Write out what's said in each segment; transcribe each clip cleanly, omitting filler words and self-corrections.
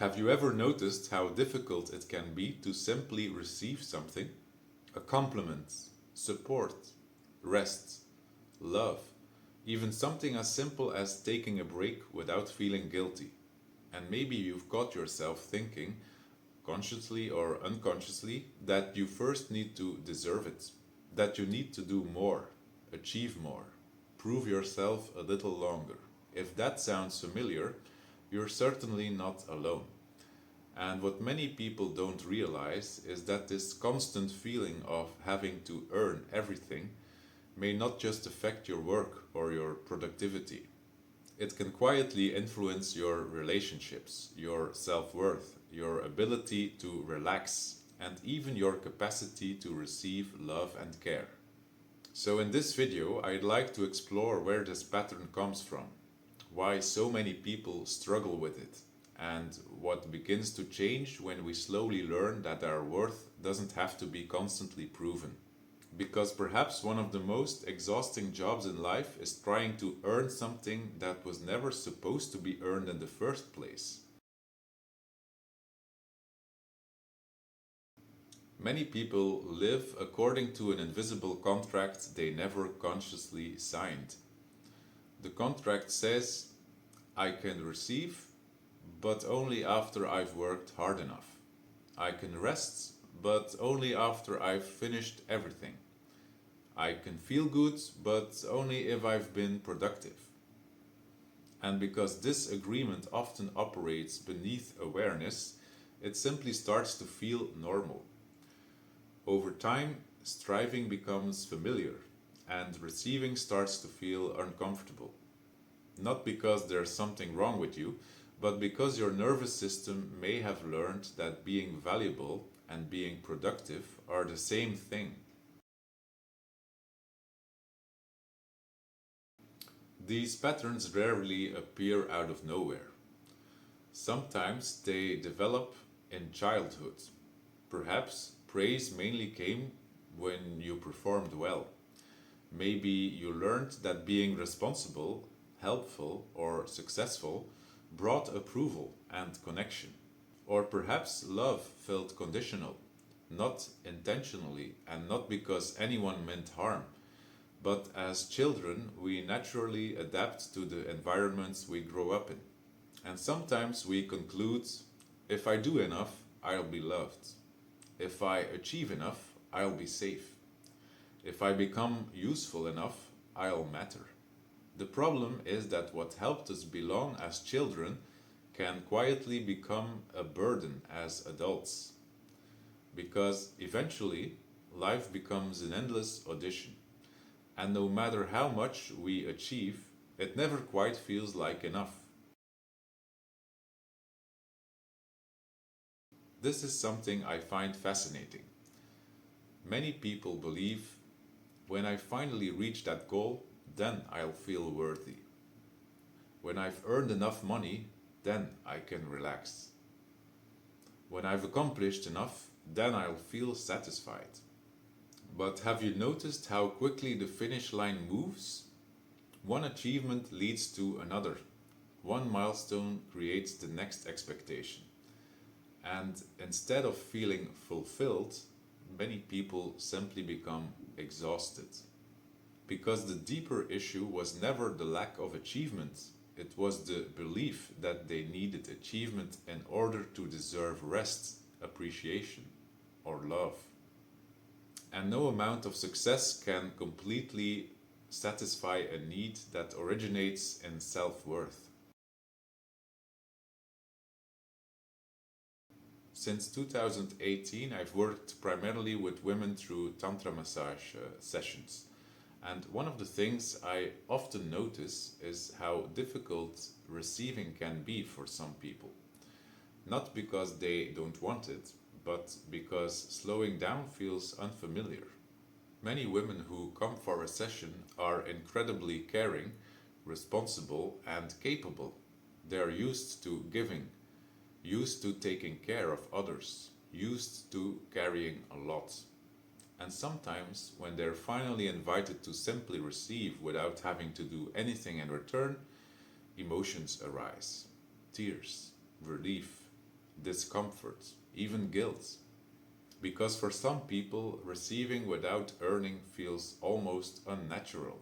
Have you ever noticed how difficult it can be to simply receive something? A compliment, support, rest, love, even something as simple as taking a break without feeling guilty. And maybe you've caught yourself thinking, consciously or unconsciously, that you first need to deserve it, that you need to do more, achieve more, prove yourself a little longer. If that sounds familiar, you're certainly not alone. And what many people don't realize is that this constant feeling of having to earn everything may not just affect your work or your productivity. It can quietly influence your relationships, your self worth, your ability to relax, and even your capacity to receive love and care. So, in this video, I'd like to explore where this pattern comes from, why so many people struggle with it, and what begins to change when we slowly learn that our worth doesn't have to be constantly proven. Because perhaps one of the most exhausting jobs in life is trying to earn something that was never supposed to be earned in the first place. Many people live according to an invisible contract they never consciously signed. The contract says, I can receive, but only after I've worked hard enough. I can rest, but only after I've finished everything. I can feel good, but only if I've been productive. And because this agreement often operates beneath awareness, it simply starts to feel normal. Over time, striving becomes familiar, and receiving starts to feel uncomfortable. Not because there's something wrong with you, but because your nervous system may have learned that being valuable and being productive are the same thing. These patterns rarely appear out of nowhere. Sometimes they develop in childhood. Perhaps praise mainly came when you performed well. Maybe you learned that being responsible, helpful, or successful brought approval and connection. Or perhaps love felt conditional, not intentionally and not because anyone meant harm, but as children we naturally adapt to the environments we grow up in. And sometimes we conclude, if I do enough, I'll be loved. If I achieve enough, I'll be safe. If I become useful enough, I'll matter. The problem is that what helped us belong as children can quietly become a burden as adults. Because eventually, life becomes an endless audition. And no matter how much we achieve, it never quite feels like enough. This is something I find fascinating. Many people believe when I finally reach that goal, then I'll feel worthy. When I've earned enough money, then I can relax. When I've accomplished enough, then I'll feel satisfied. But have you noticed how quickly the finish line moves? One achievement leads to another. One milestone creates the next expectation. And instead of feeling fulfilled, many people simply become exhausted. Because the deeper issue was never the lack of achievement, it was the belief that they needed achievement in order to deserve rest, appreciation, or love. And no amount of success can completely satisfy a need that originates in self worth. Since 2018, I've worked primarily with women through Tantra massage sessions. And one of the things I often notice is how difficult receiving can be for some people. Not because they don't want it, but because slowing down feels unfamiliar. Many women who come for a session are incredibly caring, responsible, and capable. They are used to giving, used to taking care of others, used to carrying a lot. And sometimes, when they're finally invited to simply receive without having to do anything in return, emotions arise: tears, relief, discomfort, even guilt. Because for some people, receiving without earning feels almost unnatural.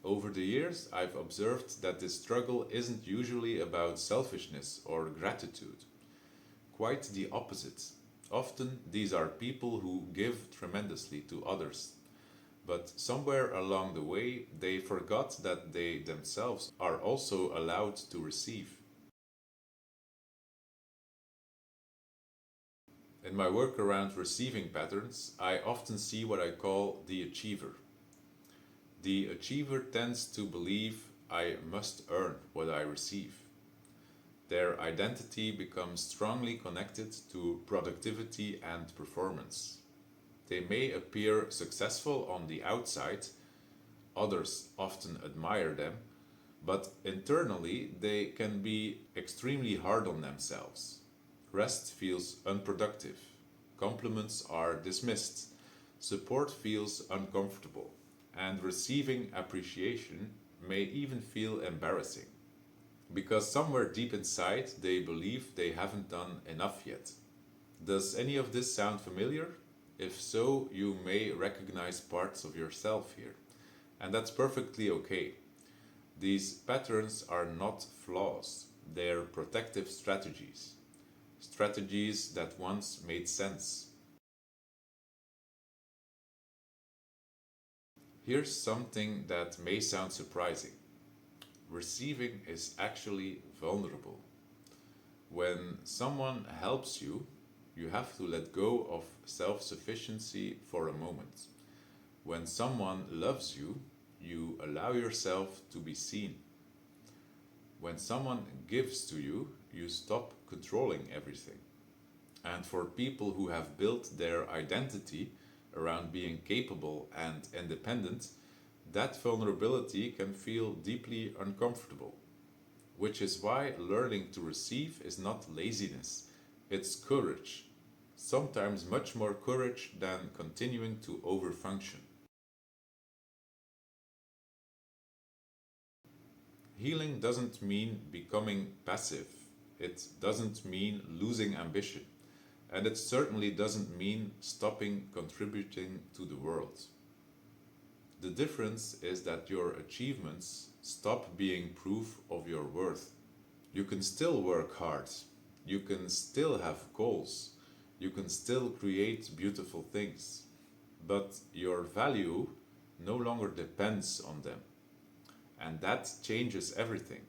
Over the years, I've observed that this struggle isn't usually about selfishness or gratitude. Quite the opposite. Often, these are people who give tremendously to others, but somewhere along the way, they forgot that they themselves are also allowed to receive. In my work around receiving patterns, I often see what I call the achiever. The achiever tends to believe I must earn what I receive. Their identity becomes strongly connected to productivity and performance. They may appear successful on the outside, others often admire them, but internally they can be extremely hard on themselves. Rest feels unproductive, compliments are dismissed, support feels uncomfortable, and receiving appreciation may even feel embarrassing. Because somewhere deep inside they believe they haven't done enough yet. Does any of this sound familiar? If so, you may recognize parts of yourself here, and that's perfectly okay. These patterns are not flaws, they're protective strategies. Strategies that once made sense. Here's something that may sound surprising. Receiving is actually vulnerable. When someone helps you, you have to let go of self sufficiency for a moment. When someone loves you, you allow yourself to be seen. When someone gives to you, you stop controlling everything. And for people who have built their identity around being capable and independent, that vulnerability can feel deeply uncomfortable. Which is why learning to receive is not laziness, it's courage. Sometimes much more courage than continuing to overfunction. Healing doesn't mean becoming passive, it doesn't mean losing ambition, and it certainly doesn't mean stopping contributing to the world. The difference is that your achievements stop being proof of your worth. You can still work hard, you can still have goals, you can still create beautiful things, but your value no longer depends on them. And that changes everything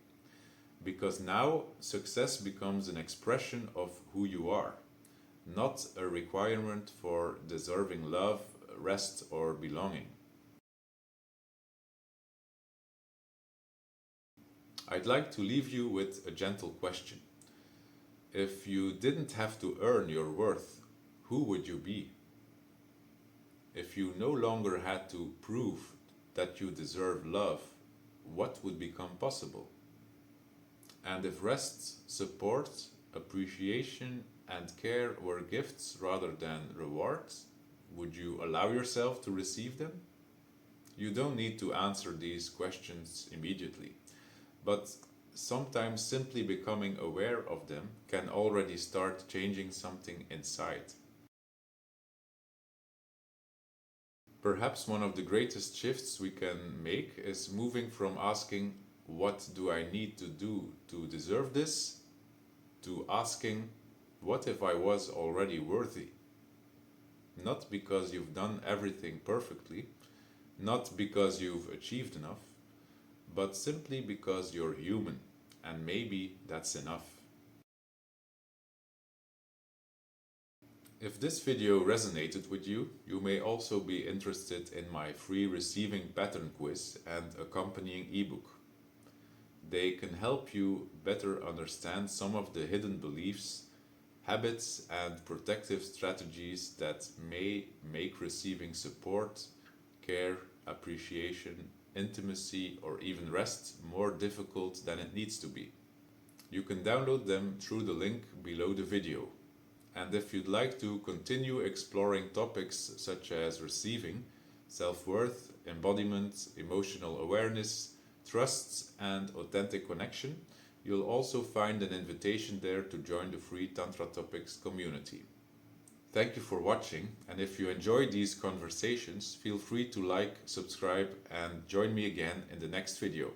because now success becomes an expression of who you are, not a requirement for deserving love, rest, or belonging. I'd like to leave you with a gentle question. If you didn't have to earn your worth, who would you be? If you no longer had to prove that you deserve love, what would become possible? And if rest, support, appreciation, and care were gifts rather than rewards, would you allow yourself to receive them? You don't need to answer these questions immediately, but sometimes simply becoming aware of them can already start changing something inside. Perhaps one of the greatest shifts we can make is moving from asking, "What do I need to do to deserve this?" to asking, "What if I was already worthy?" Not because you've done everything perfectly, not because you've achieved enough, but simply because you're human, and maybe that's enough. If this video resonated with you, you may also be interested in my free receiving pattern quiz and accompanying ebook. They can help you better understand some of the hidden beliefs, habits, and protective strategies that may make receiving support, care, appreciation, intimacy, or even rest more difficult than it needs to be. You can download them through the link below the video. And if you'd like to continue exploring topics such as receiving, self worth, embodiment, emotional awareness, trust, and authentic connection, You'll also find an invitation there to join the free Tantra Topics community. Thank you for watching, and if you enjoy these conversations, feel free to like, subscribe, and join me again in the next video.